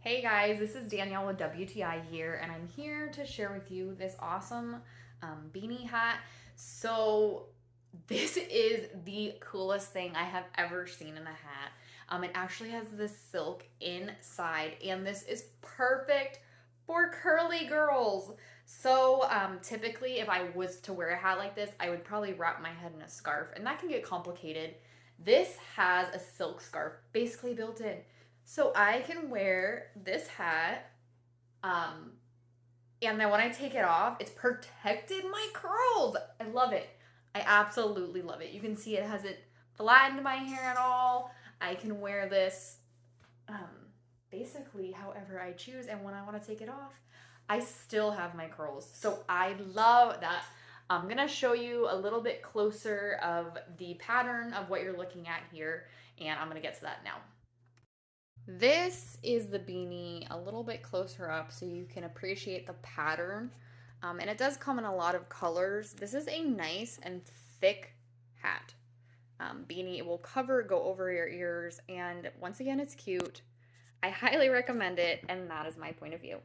Hey guys, this is Danielle with WTI here, and I'm here to share with you this awesome beanie hat. So, this is the coolest thing I have ever seen in a hat. It actually has this silk inside, and this is perfect for curly girls. So, typically, if I was to wear a hat like this, I would probably wrap my head in a scarf, and that can get complicated. This has a silk scarf basically built in. So I can wear this hat, um, and then when I take it off, it's protected my curls. I love it. I absolutely love it. You can see it hasn't flattened my hair at all. I can wear this um, basically however I choose, and when I want to take it off, I still have my curls. So I love that. I'm gonna show you a little bit closer of the pattern of what you're looking at here, and I'm gonna get to that now. This is the beanie a little bit closer up so you can appreciate the pattern. And it does come in a lot of colors. This is a nice and thick hat. Beanie. It will go over your ears, and once again, it's cute. I highly recommend it, and that is my point of view.